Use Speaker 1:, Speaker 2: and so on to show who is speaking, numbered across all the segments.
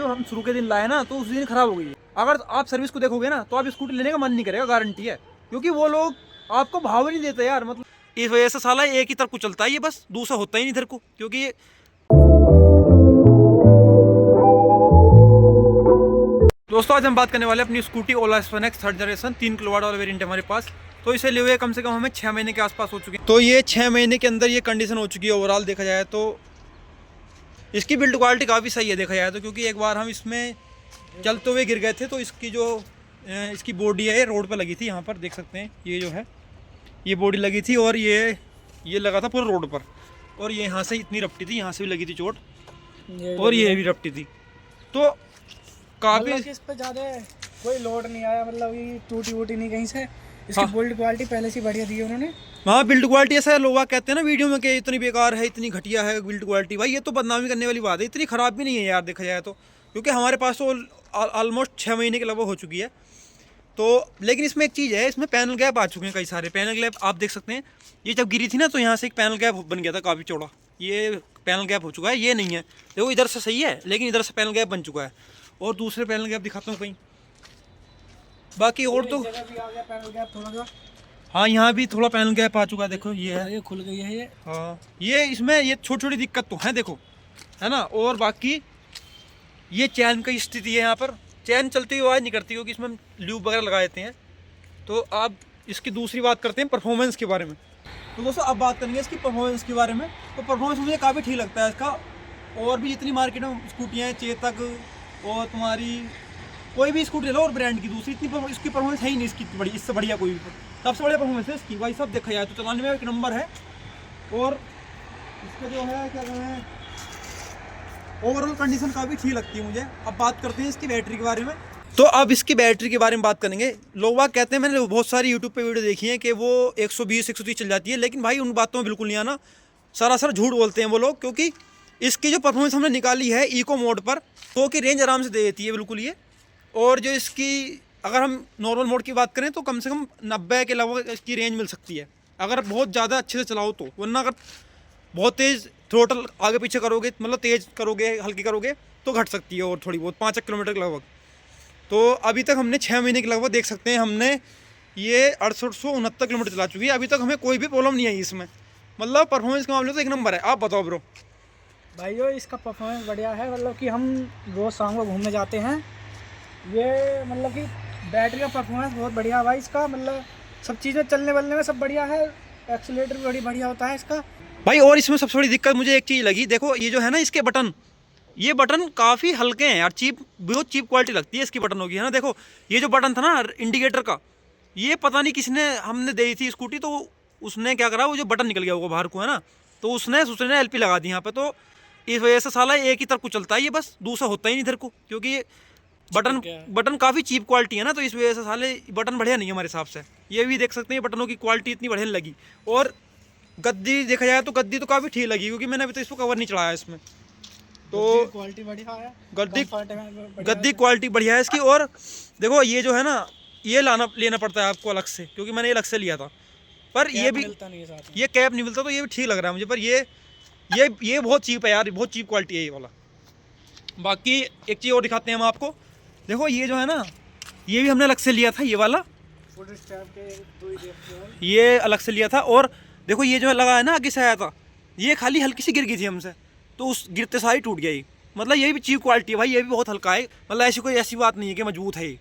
Speaker 1: जो हम शुरू के दिन लाए ना तो उस दिन खराब हो गई है। अगर आप सर्विस को देखोगे ना तो आप स्कूटी लेने का मन नहीं करेगा, गारंटी है। क्योंकि वो लोग आपको भाव नहीं देते यार, मतलब इस वजह से साला एक ही तरफ को चलता है ये, बस दूसरा होता ही नहीं इधर को। क्योंकि दोस्तों आज हम बात करने वाले हैं अपनी स्कूटी ओला S1 X 3rd generation 3 kilowatt वाला वेरिएंट है हमारे पास। तो इसे लिए हुए कम से कम हमें 6 महीने के आसपास हो चुके हैं। तो ये 6 महीने के अंदर ये कंडीशन हो चुकी है ओवरऑल देखा जाए तो। इसकी बिल्ड क्वालिटी काफ़ी सही है देखा जाए तो, क्योंकि एक बार हम इसमें चलते हुए गिर गए थे तो इसकी जो इसकी बॉडी है रोड पर लगी थी। यहाँ पर देख सकते हैं ये जो है ये बॉडी लगी थी और ये लगा था पूरा रोड पर। और ये यहाँ से इतनी रपटी थी, यहाँ से भी लगी थी चोट और ये भी रपटी थी। तो काफ़ी
Speaker 2: इस पे ज़्यादा कोई लोड नहीं आया, मतलब ये टूटी वूटी नहीं कहीं से। इसकी बिल्ड क्वालिटी पहले से बढ़िया दी है उन्होंने।
Speaker 1: हाँ बिल्ड क्वालिटी ऐसा लोग कहते हैं ना वीडियो में कि इतनी बेकार है, इतनी घटिया है बिल्ड क्वालिटी। भाई ये तो बदनामी करने वाली बात है, इतनी ख़राब भी नहीं है यार देखा जाए तो। क्योंकि हमारे पास तो ऑलमोस्ट 6 महीने के लगभग हो चुकी है। तो लेकिन इसमें एक चीज़ है, इसमें पैनल गैप आ चुके हैं कई सारे पैनल गैप। आप देख सकते हैं ये जब गिरी थी ना तो यहाँ से एक पैनल गैप बन गया था काफ़ी चौड़ा, ये पैनल गैप हो चुका है। ये नहीं है, देखो इधर से सही है लेकिन इधर से पैनल गैप बन चुका है। और दूसरे पैनल गैप दिखाता हूँ कहीं, बाकी और तो
Speaker 2: भी आ गया पैनल गैप थोड़ा सा।
Speaker 1: हाँ यहाँ भी थोड़ा पैनल गैप आ चुका है, देखो ये है,
Speaker 2: ये खुल गई है ये।
Speaker 1: हाँ ये इसमें ये छोटी छोटी दिक्कत तो है देखो, है ना। और बाकी ये चैन की स्थिति है, यहाँ पर चैन चलती हुई आवाज़ नहीं करती क्योंकि इसमें हम ल्यूब वगैरह लगा देते हैं। तो अब इसकी दूसरी बात करते हैं परफॉर्मेंस के बारे में। तो दोस्तों अब बात करेंगे इसकी परफॉर्मेंस के बारे में। तो परफॉर्मेंस मुझे काफ़ी ठीक लगता है इसका। और भी जितनी मार्केट में स्कूटियाँ हैं, चेतक और तुम्हारी कोई भी स्कूटी ले लो और ब्रांड की दूसरी इतनी इसकी परफॉर्मेंस है ही नहीं इसकी बड़ी, इससे बढ़िया कोई भी सबसे बढ़िया परफॉर्मेंस है इसकी। भाई सब देखा जाए तो चलाने में एक नंबर है। और इसका जो है क्या कहते हैं ओवरऑल कंडीशन काफ़ी ठीक लगती है मुझे। अब बात करते हैं इसकी बैटरी के बारे में। तो अब इसकी बैटरी के बारे में बात करेंगे। लोग बाग कहते हैं, मैंने बहुत सारी यूट्यूब पे वीडियो देखी है कि वो 120-130 चल जाती है, लेकिन भाई उन बातों में बिल्कुल नहीं आना, सरासर झूठ बोलते हैं वो लोग। क्योंकि इसकी जो परफॉर्मेंस हमने निकाली है इको मोड पर तो की रेंज आराम से दे देती है बिल्कुल ये। और जो इसकी अगर हम नॉर्मल मोड की बात करें तो कम से कम 90 के लगभग इसकी रेंज मिल सकती है अगर बहुत ज़्यादा अच्छे से चलाओ तो। वरना अगर बहुत तेज़ थ्रोटल आगे पीछे करोगे, मतलब तेज़ करोगे हल्की करोगे तो घट सकती है और थोड़ी बहुत 5 किलोमीटर के लगभग। तो अभी तक हमने 6 महीने के लगभग देख सकते हैं हमने ये 6869 किलोमीटर चला चुकी है। अभी तक हमें कोई भी प्रॉब्लम नहीं आई इसमें, मतलब परफॉर्मेंस के मामले में तो एक नंबर है। आप बताओ ब्रो।
Speaker 2: भाइयों इसका परफॉर्मेंस बढ़िया है, मतलब कि हम रोज़ शाम को घूमने जाते हैं। ये मतलब कि बैटरी का परफॉर्मेंस बहुत बढ़िया है भाई इसका, मतलब सब चीज़ें चलने वलने में सब बढ़िया है। एक्सीलेटर भी बड़ी बढ़िया होता है इसका
Speaker 1: भाई। और इसमें सबसे बड़ी दिक्कत मुझे एक चीज़ लगी, देखो ये जो है ना इसके बटन, ये बटन काफ़ी हल्के हैं यार, चीप, बहुत चीप क्वालिटी लगती है इसकी बटनों की, है ना। देखो ये जो बटन था ना इंडिकेटर का, ये पता नहीं किसने हमने दी थी स्कूटी तो उसने क्या करा, वो जो बटन निकल गया होगा बाहर को, है ना। तो उसने LP लगा दी यहाँ पे। तो इस वजह से साला एक ही तरफ को चलता है ये, बस दूसरा होता ही नहीं इधर को। क्योंकि बटन काफ़ी चीप क्वालिटी है ना, तो इस वजह से साले बटन बढ़िया नहीं है हमारे हिसाब से। ये भी देख सकते हैं बटनों की क्वालिटी इतनी बढ़िया नहीं लगी। और गद्दी देखा जाए तो गद्दी तो काफ़ी ठीक लगी, क्योंकि मैंने अभी तो इसको कवर नहीं चढ़ाया इसमें। तो
Speaker 2: क्वालिटी बढ़िया है,
Speaker 1: गद्दी क्वालिटी बढ़िया है इसकी। और देखो ये जो है ना ये लेना पड़ता है आपको अलग से, क्योंकि मैंने ये अलग से लिया था। पर ये भी ये कैप नहीं मिलता तो ये भी ठीक लग रहा है मुझे। पर ये बहुत चीप है यार, बहुत चीप क्वालिटी है ये वाला। बाकी एक चीज़ और दिखाते हैं हम आपको। देखो ये जो है ना ये भी हमने अलग से लिया था, ये वाला ये अलग से लिया था। और देखो ये जो लगा है ना आगे से आया था, ये खाली हल्की सी गिर गई थी हमसे तो उस गिरते सारी टूट गया ये। मतलब ये भी चीप क्वालिटी है भाई, ये भी बहुत हल्का है। मतलब ऐसी बात नहीं है कि मजबूत है ये,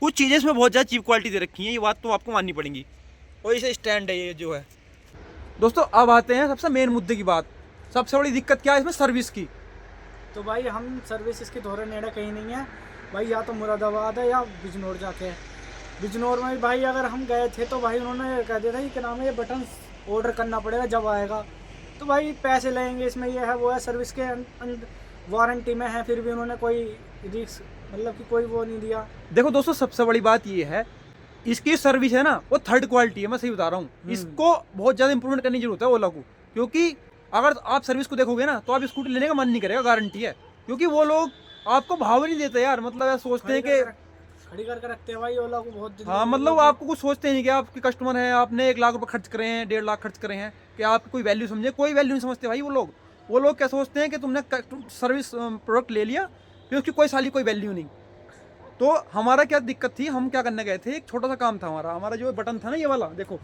Speaker 1: कुछ चीज़ें इसमें बहुत ज़्यादा चीप क्वालिटी दे रखी हैं, ये बात तो आपको माननी पड़ेगी। और इसे स्टैंड है ये जो है। दोस्तों अब आते हैं सबसे मेन मुद्दे की बात। सबसे बड़ी दिक्कत क्या है इसमें, सर्विस की।
Speaker 2: तो भाई हम सर्विस इसकी धोरे नेड़ा कहीं नहीं है भाई, या तो मुरादाबाद है या बिजनौर जाके है। बिजनौर में भाई अगर हम गए थे तो भाई उन्होंने कह दिया था कि क्या नाम है ये बटन ऑर्डर करना पड़ेगा जब आएगा। तो भाई पैसे लगेंगे इसमें, ये है वो है, सर्विस के वारंटी में है, फिर भी उन्होंने कोई रिस्क मतलब कि कोई वो नहीं दिया।
Speaker 1: देखो दोस्तों सबसे बड़ी बात ये है इसकी सर्विस है ना वो 3rd क्वालिटी है, मैं सही बता रहा हूँ। इसको बहुत ज़्यादा इंप्रूवमेंट करने की जरूरत है ओला को। क्योंकि अगर आप सर्विस को देखोगे ना तो आप स्कूटी लेने का मन नहीं करेगा, गारंटी है। क्योंकि वो लोग आपको भाव नहीं देते यार, मतलब सोचते हैं कि
Speaker 2: खड़ी करके रखते हैं भाई ओला को बहुत।
Speaker 1: हाँ मतलब आपको कुछ सोचते नहीं कि आपके कस्टमर हैं, आपने 1 लाख रुपए खर्च करे हैं, 1.5 लाख खर्च करे हैं, कि आपकी कोई वैल्यू समझे, कोई वैल्यू नहीं समझते भाई वो लोग। वो लोग क्या सोचते हैं कि तुमने सर्विस प्रोडक्ट ले लिया, फिर उसकी कोई साली कोई वैल्यू नहीं। तो हमारा क्या दिक्कत थी, हम क्या करने गए थे, एक छोटा सा काम था हमारा जो बटन था ना ये वाला, देखो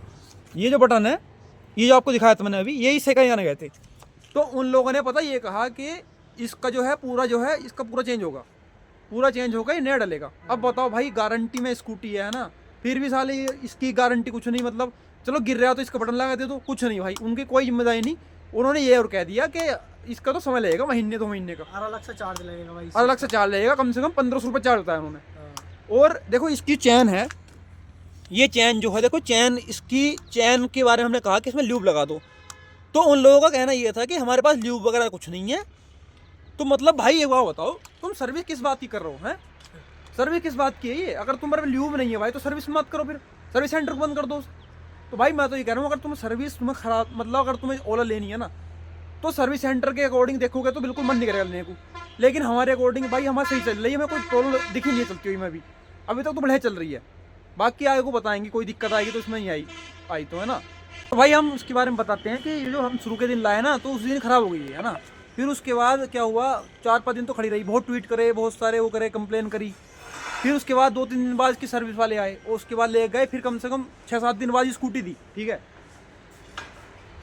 Speaker 1: ये जो बटन है, ये जो आपको दिखाया था मैंने अभी, यही सेकंड जाने गए थे। तो उन लोगों ने पता ये कहा कि इसका जो है पूरा जो है इसका पूरा चेंज होगा, पूरा चेंज होगा, ये नया डलेगा। अब बताओ भाई, गारंटी में स्कूटी है ना, फिर भी साले इसकी गारंटी कुछ नहीं, मतलब चलो गिर रहा तो इसका बटन लगा दे, तो कुछ नहीं भाई, उनकी कोई जिम्मेदारी नहीं। उन्होंने ये और कह दिया कि इसका तो समय लगेगा, महीने 2 महीने का,
Speaker 2: और अलग से चार्ज लगेगा भाई,
Speaker 1: अलग से चार्ज लगेगा, कम से कम 1500 रुपये चार्ज होता है उन्होंने।
Speaker 2: हाँ।
Speaker 1: और देखो इसकी चैन है, ये चैन जो है देखो, चैन, इसकी चैन के बारे में हमने कहा कि इसमें ल्यूब लगा दो। तो उन लोगों का कहना ये था कि हमारे पास ल्यूब वगैरह कुछ नहीं है। तो मतलब भाई एक बात बताओ, तुम सर्विस किस बात की कर रहे हो, हैं सर्विस किस बात की है ये? अगर तुम्हारे ल्यूब नहीं है भाई तो सर्विस मत करो, फिर सर्विस सेंटर बंद कर दो। तो भाई मैं तो ये कह रहा हूँ, अगर तुम्हें सर्विस तुम्हें खराब, मतलब अगर तुम्हें ओला लेनी है ना, तो सर्विस सेंटर के अकॉर्डिंग देखोगे तो बिल्कुल मन नहीं करेगा लेने को। लेकिन हमारे अकॉर्डिंग भाई हमारा सही चल रही है, हमें कोई प्रॉब्लम दिखी नहीं चलती हुई मैं भी, अभी तक तो बढ़िया चल रही है। बाकी आगे को बताएंगे, कोई दिक्कत आएगी तो उसमें नहीं आई तो है ना। तो भाई हम उसके बारे में बताते हैं कि ये जो हम शुरू के दिन लाए ना, तो उस दिन ख़राब हो गई है ना। फिर उसके बाद क्या हुआ, 4-5 दिन तो खड़ी रही, बहुत ट्वीट करे, बहुत सारे वो करे, कंप्लेन करी। फिर उसके बाद 2-3 दिन बाद इसकी सर्विस वाले आए, और उसके बाद ले गए, फिर कम से कम 6-7 दिन बाद स्कूटी दी, ठीक है।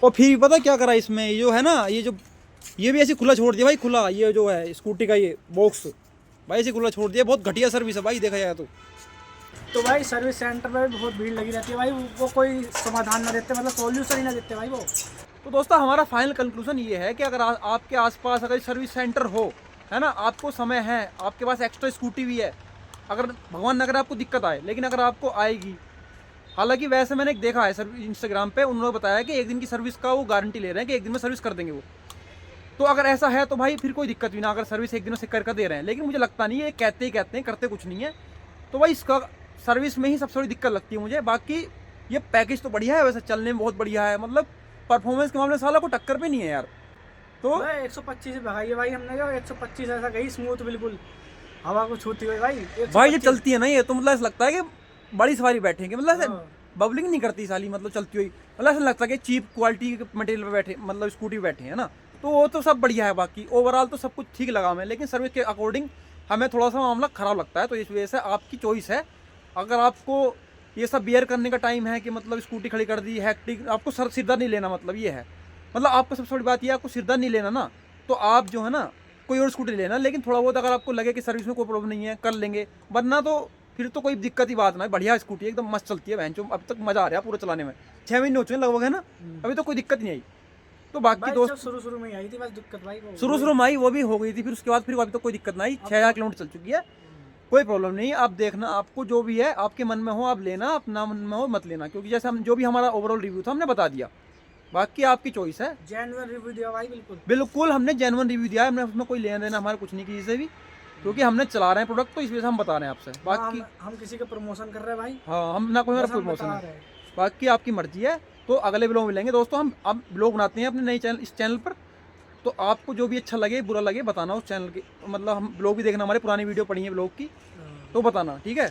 Speaker 1: और फिर पता क्या करा इसमें, ये जो है ना, ये भी ऐसे खुला छोड़ दिया भाई, खुला, ये जो है स्कूटी का ये बॉक्स भाई ऐसे खुला छोड़ दिया। बहुत घटिया सर्विस है भाई देखा जाए
Speaker 2: तो भाई सर्विस सेंटर में भी बहुत भीड़ लगी रहती है भाई, वो कोई समाधान ना देते, मतलब सॉल्यूशन ही ना देते भाई वो।
Speaker 1: तो दोस्तों हमारा फाइनल कंक्लूजन ये है कि अगर आपके आसपास अगर सर्विस सेंटर हो, है ना, आपको समय है, आपके पास एक्स्ट्रा स्कूटी भी है, अगर भगवान न करे आपको दिक्कत आए, लेकिन अगर आपको आएगी, हालांकि वैसे मैंने एक देखा है सर्विस इंस्टाग्राम पे, उन्होंने बताया कि 1 दिन की सर्विस का वो गारंटी ले रहे हैं कि 1 दिन में सर्विस कर देंगे वो। तो अगर ऐसा है तो भाई फिर कोई दिक्कत भी ना, अगर सर्विस 1 दिन से कर दे रहे हैं। लेकिन मुझे लगता नहीं है, कहते ही कहते हैं, करते कुछ नहीं है। तो भाई इसका सर्विस में ही सबसे बड़ी दिक्कत लगती है मुझे। बाकी ये पैकेज तो बढ़िया है, वैसे चलने में बहुत बढ़िया है, मतलब परफॉर्मेंस के मामले में साला को टक्कर पे नहीं है यार। तो
Speaker 2: 125 से भगाई है भाई हमने, जो 125 ऐसा गई स्मूथ, बिल्कुल हवा को छूती हुई भाई।
Speaker 1: भाई ये चलती है ना, ये तो मतलब ऐसा लगता है कि बड़ी सवारी बैठेंगे, मतलब ऐसे
Speaker 2: हाँ।
Speaker 1: बबलिंग नहीं करती साली, मतलब चलती हुई, मतलब ऐसा लगता है कि चीप क्वालिटी के मटेरियल पे बैठे, मतलब स्कूटी पे बैठे हैं ना। तो वो तो सब बढ़िया है, बाकी ओवरऑल तो सब कुछ ठीक लगा हमें, लेकिन सर्विस के अकॉर्डिंग हमें थोड़ा सा मामला ख़राब लगता है। तो इस वजह से आपकी चॉइस है, अगर आपको ये सब बियर करने का टाइम है कि मतलब स्कूटी खड़ी कर दी हैक्टिक, आपको सिरदर्द नहीं लेना, मतलब ये है, मतलब आपको सबसे बड़ी बात ये है, आपको सिरदर्द नहीं लेना ना, तो आप जो है ना कोई और स्कूटी लेना। लेकिन थोड़ा बहुत अगर आपको लगे कि सर्विस में कोई प्रॉब्लम नहीं है, कर लेंगे, वरना तो फिर तो कोई दिक्कत ही बात ना है। बढ़िया स्कूटी एकदम मस्त चलती है बहनचोद, अब तक मज़ा आ रहा है पूरा चलाने में। 6 महीने हो चुके हैं लगभग, है ना, अभी तो कोई दिक्कत नहीं आई। तो बाकी दोस्त
Speaker 2: शुरू में आई थी बस दिक्कत भाई,
Speaker 1: शुरू में आई, वो भी हो गई थी, फिर उसके बाद फिर अभी तो कोई दिक्कत नहीं आई। 6000 किलोमीटर चल चुकी है, कोई प्रॉब्लम नहीं। आप देखना, आपको जो भी है आपके मन में हो आप लेना, अपना मन में हो मत लेना, क्योंकि जैसे हम जो भी हमारा ओवरऑल रिव्यू था हमने बता दिया, बाकी आपकी चॉइस है।
Speaker 2: जेन्युइन रिव्यू दिया भाई,
Speaker 1: बिल्कुल हमने जेन्युइन रिव्यू दिया है, हमने उसमें कोई लेना देना हमारा कुछ नहीं किसी से भी, क्योंकि हमने चला रहे हैं प्रोडक्ट, तो इस वजह से हम बता रहे हैं आपसे। बाकी
Speaker 2: हम किसी का प्रमोशन कर रहे हैं भाई,
Speaker 1: हाँ, हम ना कोई हमारा प्रमोशन है, बाकी आपकी मर्जी है। तो अगले ब्लॉग मिलेंगे दोस्तों, हम अब ब्लॉग बनाते हैं अपने नए चैनल, इस चैनल पर। तो आपको जो भी अच्छा लगे बुरा लगे बताना उस चैनल के, मतलब हम ब्लॉग भी देखना, हमारे पुरानी वीडियो पड़ी है ब्लॉग की, तो बताना, ठीक है।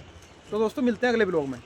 Speaker 1: तो दोस्तों मिलते हैं अगले ब्लॉग में।